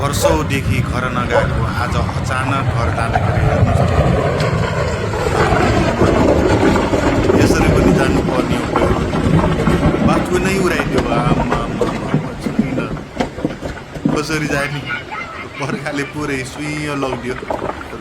वर्षौँदेखि घर नगएको आज अचानक घर जाँदाखेरि हेर्नुहोस् यसरी पनि जानुपर्ने हो बाटो नै उडाइदियो आमा कसरी जाने बर्खाले पुरै सुइँ लगिदियो